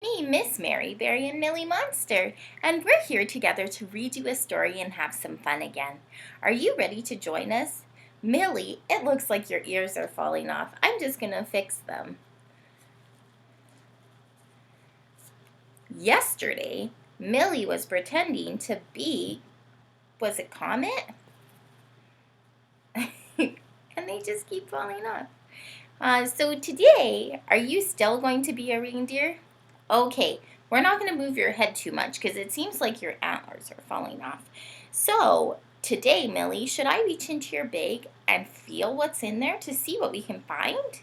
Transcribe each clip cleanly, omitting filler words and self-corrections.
Me, Miss Maryberry and Millie Monster, and we're here together to read you a story and have some fun again. Are you ready to join us? Millie, it looks like your ears are falling off. I'm just going to fix them. Yesterday, Millie was pretending to be, was it Comet? And they just keep falling off. So today, are you still going to be a reindeer? Okay, we're not going to move your head too much because it seems like your antlers are falling off. So today, Millie, should I reach into your bag and feel what's in there to see what we can find?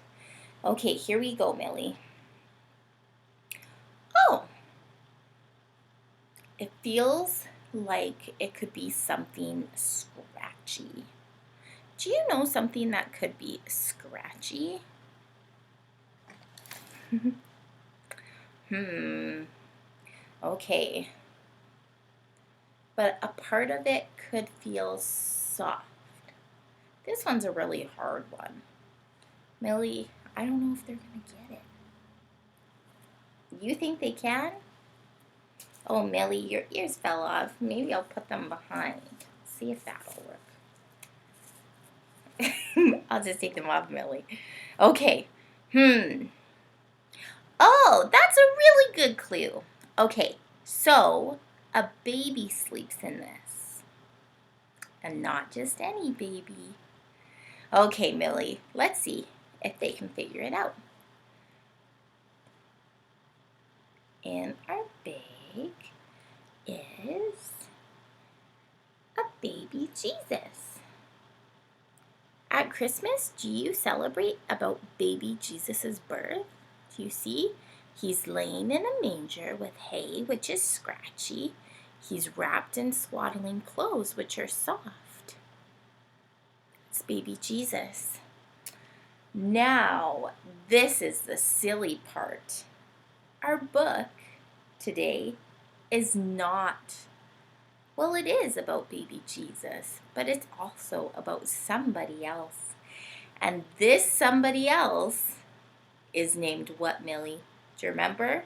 Okay, here we go, Millie. Oh, it feels like it could be something scratchy. Do you know something that could be scratchy? Okay. But a part of it could feel soft. This one's a really hard one. Millie, I don't know if they're going to get it. You think they can? Oh, Millie, your ears fell off. Maybe I'll put them behind. See if that'll work. I'll just take them off, Millie. Okay. Oh, that's a really good clue. Okay, so a baby sleeps in this. And not just any baby. Okay, Millie, let's see if they can figure it out. In our bag is a baby Jesus. At Christmas, do you celebrate about baby Jesus' birth? Do you see? He's laying in a manger with hay, which is scratchy. He's wrapped in swaddling clothes, which are soft. It's baby Jesus. Now, this is the silly part. Our book today is not, well, it is about baby Jesus, but it's also about somebody else. And this somebody else is named what, Millie? Do you remember?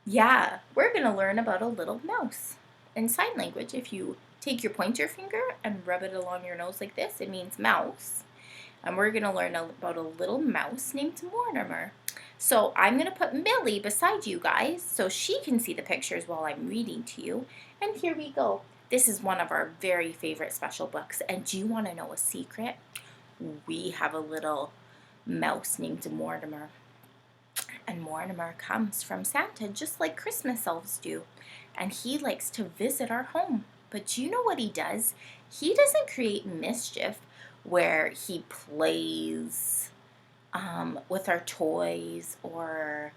Yeah, we're going to learn about a little mouse. In sign language, if you take your pointer finger and rub it along your nose like this, it means mouse. And we're going to learn about a little mouse named Mortimer. So I'm going to put Millie beside you guys so she can see the pictures while I'm reading to you. And here we go. This is one of our very favorite special books. And do you want to know a secret? We have a little mouse named Mortimer. And Mortimer comes from Santa just like Christmas elves do. And he likes to visit our home. But do you know what he does? He doesn't create mischief where he plays with our toys or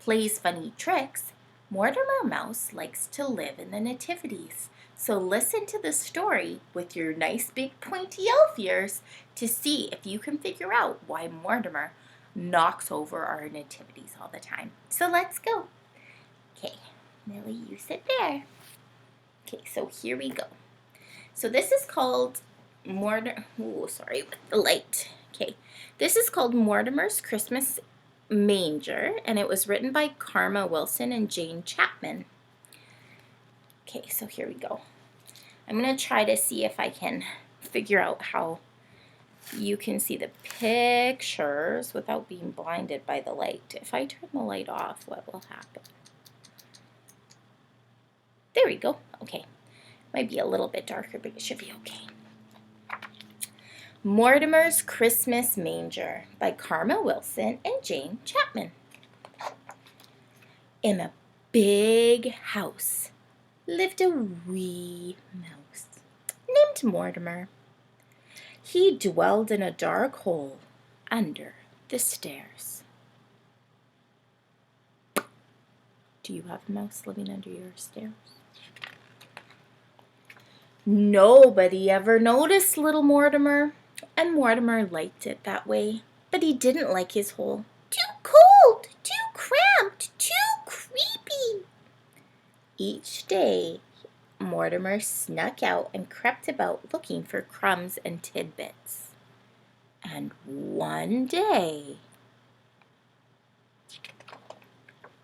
plays funny tricks. Mortimer Mouse likes to live in the nativities. So listen to the story with your nice big pointy elf ears to see if you can figure out why Mortimer knocks over our nativities all the time. So let's go. Okay, Millie, you sit there. Okay, so here we go. So this is called with the light. Okay, this is called Mortimer's Christmas Manger, and it was written by Karma Wilson and Jane Chapman. Okay, so here we go. I'm going to try to see if I can figure out how you can see the pictures without being blinded by the light. If I turn the light off, what will happen? There we go. Okay. Might be a little bit darker, but it should be okay. Mortimer's Christmas Manger by Karma Wilson and Jane Chapman. In a big house lived a wee mouse named Mortimer. He dwelled in a dark hole under the stairs. Do you have a mouse living under your stairs? Nobody ever noticed little Mortimer, and Mortimer liked it that way, but he didn't like his hole. Too cold, too cramped, too creepy. Each day, Mortimer snuck out and crept about looking for crumbs and tidbits. And one day,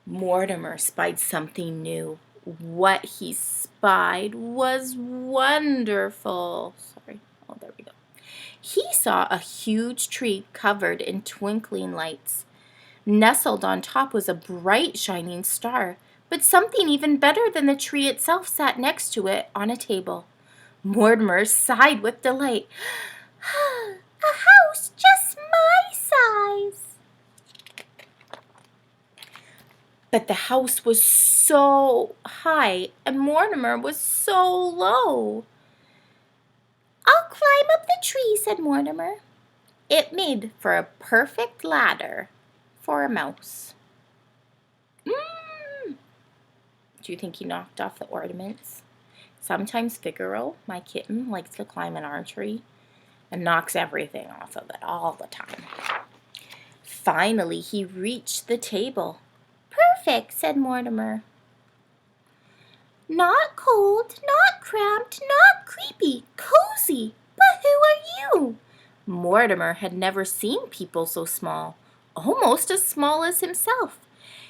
Mortimer spied something new. What he spied was wonderful. Sorry. Oh, there we go. He saw a huge tree covered in twinkling lights. Nestled on top was a bright, shining star, but something even better than the tree itself sat next to it on a table. Mortimer sighed with delight. A house just my size. But the house was so high and Mortimer was so low. I'll climb up the tree, said Mortimer. It made for a perfect ladder for a mouse. Do you think he knocked off the ornaments? Sometimes Figaro, my kitten, likes to climb an archery and knocks everything off of it all the time. Finally, he reached the table. Perfect, said Mortimer. Not cold, not cramped, not creepy, cozy. But who are you? Mortimer had never seen people so small, almost as small as himself.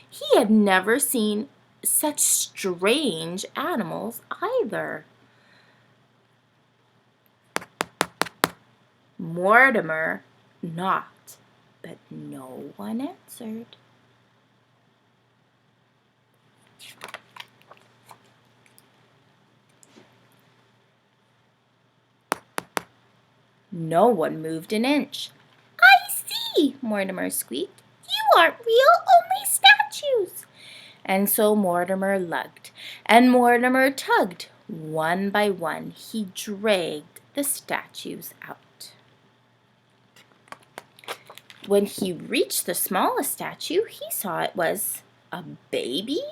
He had never seen such strange animals either. Mortimer knocked, but no one answered. No one moved an inch. I see, Mortimer squeaked. You aren't real, only statues. And so Mortimer lugged, and Mortimer tugged. One by one, he dragged the statues out. When he reached the smallest statue, he saw it was a baby.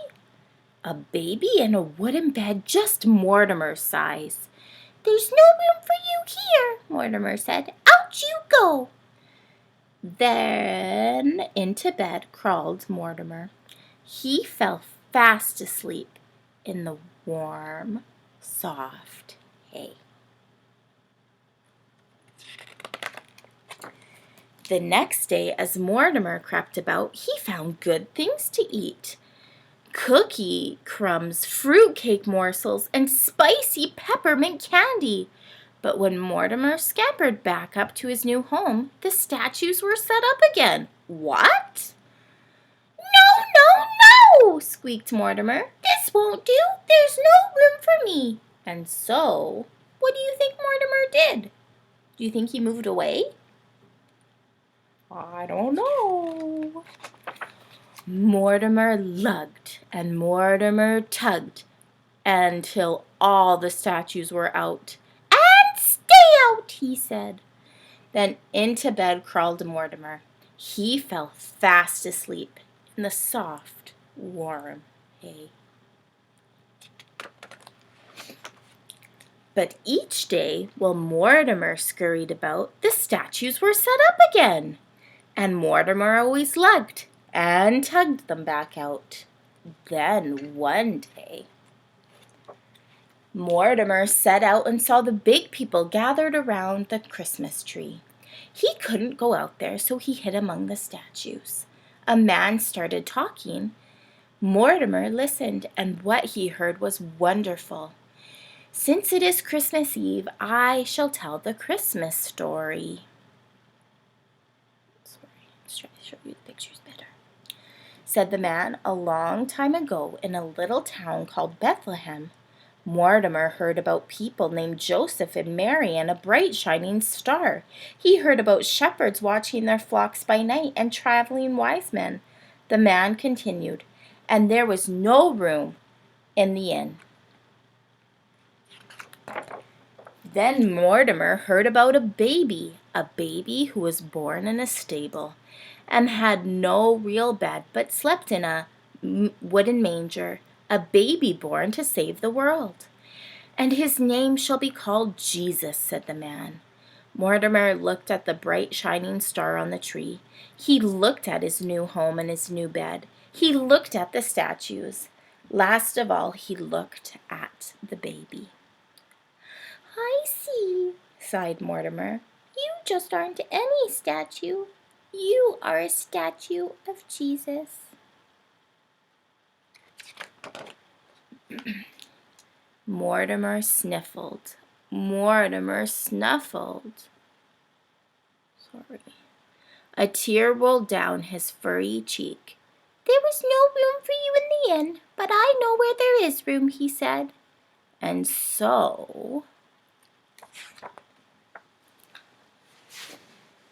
A baby in a wooden bed just Mortimer's size. There's no room for you here, Mortimer said. Out you go. Then into bed crawled Mortimer. He fell fast asleep in the warm, soft hay. The next day, as Mortimer crept about, he found good things to eat. Cookie crumbs, fruitcake morsels, and spicy peppermint candy. But when Mortimer scampered back up to his new home, the statues were set up again. What? No, no, no, squeaked Mortimer. This won't do. There's no room for me. And so, what do you think Mortimer did? Do you think he moved away? I don't know. Mortimer lugged and Mortimer tugged until all the statues were out. And stay out, he said. Then into bed crawled Mortimer. He fell fast asleep in the soft, warm hay. But each day, while Mortimer scurried about, the statues were set up again. And Mortimer always lugged and tugged them back out. Then one day, Mortimer set out and saw the big people gathered around the Christmas tree. He couldn't go out there, so he hid among the statues. A man started talking. Mortimer listened, and what he heard was wonderful. Since it is Christmas Eve, I shall tell the Christmas story. Let's try to show you the pictures better. Said the man, a long time ago in a little town called Bethlehem, Mortimer heard about people named Joseph and Mary and a bright shining star. He heard about shepherds watching their flocks by night and traveling wise men. The man continued, and there was no room in the inn. Then Mortimer heard about a baby who was born in a stable and had no real bed but slept in a wooden manger, a baby born to save the world. And his name shall be called Jesus, said the man. Mortimer looked at the bright shining star on the tree. He looked at his new home and his new bed. He looked at the statues. Last of all, he looked at the baby. I see, sighed Mortimer. You just aren't any statue. You are a statue of Jesus. Mortimer sniffled. Mortimer snuffled. Sorry. A tear rolled down his furry cheek. There was no room for you in the inn, but I know where there is room, he said. And so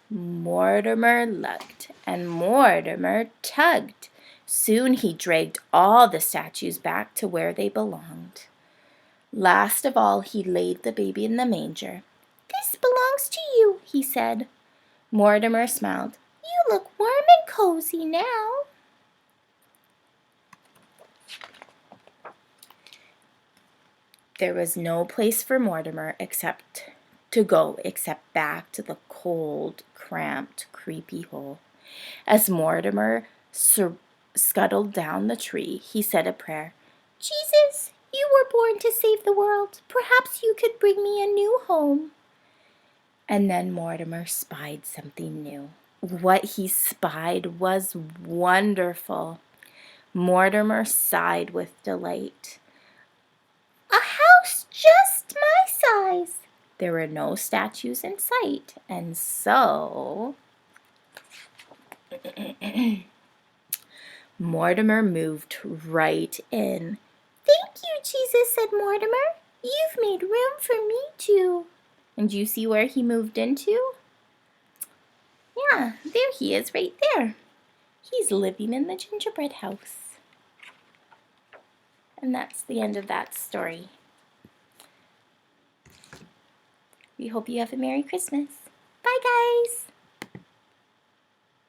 Mortimer lugged and Mortimer tugged. Soon he dragged all the statues back to where they belonged. Last of all, he laid the baby in the manger. This belongs to you, he said. Mortimer smiled. You look warm and cozy now. There was no place for Mortimer except back to the cold, cramped, creepy hole. As Mortimer scuttled down the tree, he said a prayer. Jesus, you were born to save the world. Perhaps you could bring me a new home. And then Mortimer spied something new. What he spied was wonderful. Mortimer sighed with delight. A house just my size. There were no statues in sight, and so Mortimer moved right in. Thank you, Jesus, said Mortimer. You've made room for me too. And do you see where he moved into? Yeah, there he is right there. He's living in the gingerbread house. And that's the end of that story. We hope you have a Merry Christmas. Bye, guys.